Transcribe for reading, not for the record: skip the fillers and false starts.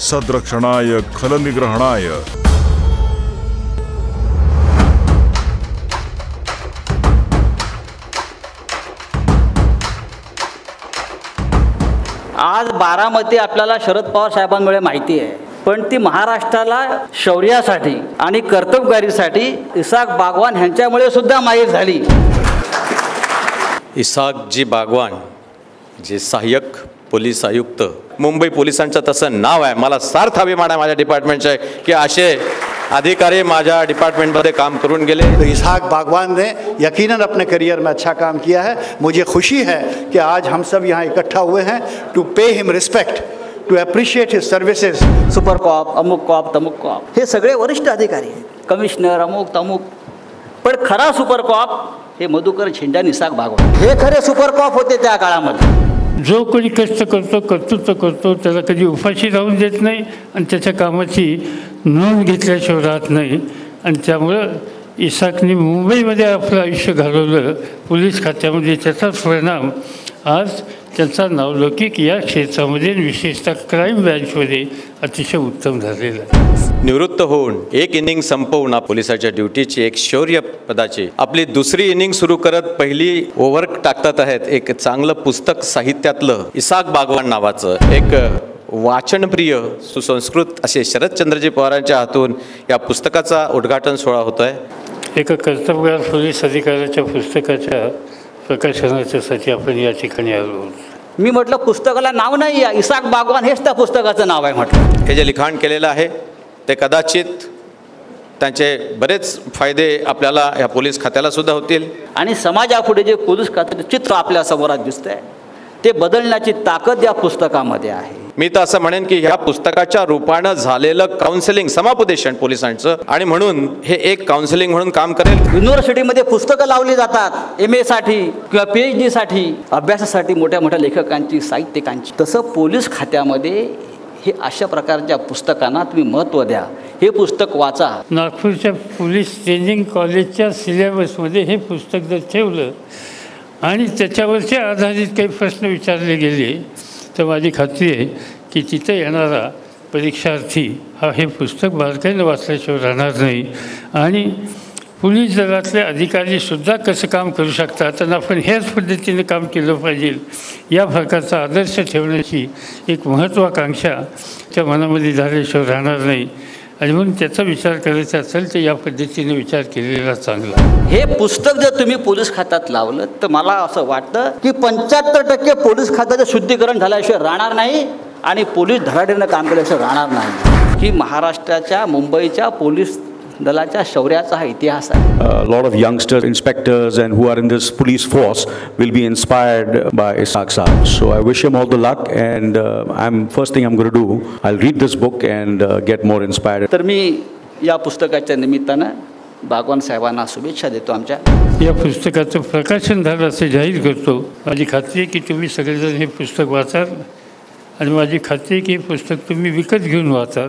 सद्रक्षणाय खलनिग्रहणाय। आज बारामती आपल्याला शरद पवार साहेबांमुळे माहिती आहे, पण ती महाराष्ट्राला शौर्यासाठी आणि कर्तबगारीसाठी इसाक बागवान यांच्यामुळे सुद्धा माहीत झाली। इसाक जी बागवान जे सहाय्यक पोलीस आयुक्त मुंबई पोलिसांचं तसं नाव आहे। मला सार्थ अभिमान आहे माझ्या डिपार्टमेंटचे की असे अधिकारी माझ्या डिपार्टमेंटमध्ये काम करून गेले। तो इसाक बागवान ने यकीनन अपने करियर में अच्छा काम किया है। मुझे खुशी है कि आज हम सब यहाँ इकट्ठा हुए हैं to pay him respect, to appreciate his services. Super cop, अमुक कॉप, तमुक कॉप हे सगळे वरिष्ठ अधिकारी आहेत, कमिशनर अमुक तमुक, पण खरा सुपर कॉप हे मधुकर झेंडा इसाक बागवान हे खरे सुपर कॉप होते त्या काळामध्ये। जो कोणी कष्ट करतो, कर्तृत्व करतो, त्याला कधी उपाशी राहून देत नाही आणि त्याच्या कामाची नोंद घेतल्याशिवाय राहत नाही। आणि त्यामुळं इसाकने मुंबईमध्ये आपलं आयुष्य घालवलं पोलीस खात्यामध्ये, त्याचाच परिणाम आज त्यांचा नावलौकिक या क्षेत्रामध्ये विशेषतः क्राईम ब्रँचमध्ये अतिशय उत्तम झालेला आहे। निवृत्त होऊन एक इनिंग संपवून पोलिसाच्या ड्युटीची एक शौर्य पदाची आपली दुसरी इनिंग सुरू करत पहिली ओव्हर टाकतात आहेत एक चांगलं पुस्तक साहित्यातलं इसाक बागवान नावाचं एक वाचनप्रिय सुसंस्कृत असे शरदचंद्रजी पवारांच्या हातून या पुस्तकाचा उद्घाटन सोहळा होतोय। एका कर्तबगार पोलीस अधिकाऱ्याच्या पुस्तकाच्या प्रकाशनाच्यासाठी आपण या ठिकाणी आलो आहोत। मी म्हटलं पुस्तकाला नाव नाही आहे, इसाक बागवान हेच त्या पुस्तकाचं नाव आहे म्हटलं। हे जे लिखाण केलेलं आहे ते कदाचित त्यांचे बरेच फायदे आपल्याला या पोलीस खात्याला सुद्धा होतील आणि समाजापुढे जे पोलीस खात्याचं चित्र आपल्या समोरात दिसतंय ते बदलण्याची ताकद या पुस्तकामध्ये आहे। मी तर असं म्हणेन की ह्या पुस्तकाच्या रूपानं झालेलं काउन्सिलिंग समुपदेशन पोलिसांचं आणि म्हणून हे एक काउन्सिलिंग म्हणून काम करेल। युनिव्हर्सिटीमध्ये पुस्तकं लावली जातात MA साठी किंवा PhD साठी, अभ्यासासाठी मोठ्या मोठ्या लेखकांची, साहित्यिकांची, तसं पोलीस खात्यामध्ये हे अशा प्रकारच्या पुस्तकांना तुम्ही महत्त्व द्या। हे पुस्तक वाचा। नागपूरच्या पोलीस ट्रेनिंग कॉलेजच्या सिलेबसमध्ये हे पुस्तक जर ठेवलं आणि त्याच्यावरचे आधारित काही प्रश्न विचारले गेले तर माझी खात्री आहे की तिथे येणारा परीक्षार्थी हा हे पुस्तक बारकाईनं वाचल्याशिवाय राहणार नाही। आणि पोलीस दलातले अधिकारीसुद्धा कसं काम करू शकतात आणि आपण ह्याच पद्धतीने काम केलं पाहिजे या प्रकारचा आदर्श ठेवण्याची एक महत्त्वाकांक्षा त्या मनामध्ये झाल्याशिवाय राहणार नाही। आणि म्हणून त्याचा विचार करायचा असेल तर या पद्धतीने विचार केलेला चांगला। हे पुस्तक जर तुम्ही पोलीस खात्यात लावलं तर मला असं वाटतं की 75% पोलीस खात्याचं शुद्धीकरण झाल्याशिवाय राहणार नाही आणि पोलीस धडाडीनं काम केल्याशिवाय राहणार नाही। की महाराष्ट्राच्या मुंबईच्या पोलीस दलाच्या शौर्याचा हा इतिहास आहे। A lot of youngsters, inspectors and who are in this police force will be inspired by Isaak Saab. So I wish him all the luck and first thing I'm going to do, I'll read this book and get more inspired. तर मी या पुस्तकाच्या निमित्तानं बागवान साहेबांना शुभेच्छा देतो। आमच्या या पुस्तकाचं प्रकाशन झालं असे जाहीर करतो। माझी खात्री आहे की तुम्ही सगळेजण हे पुस्तक वाचाल आणि माझी खात्री आहे की हे पुस्तक तुम्ही विकत घेऊन वाचाल।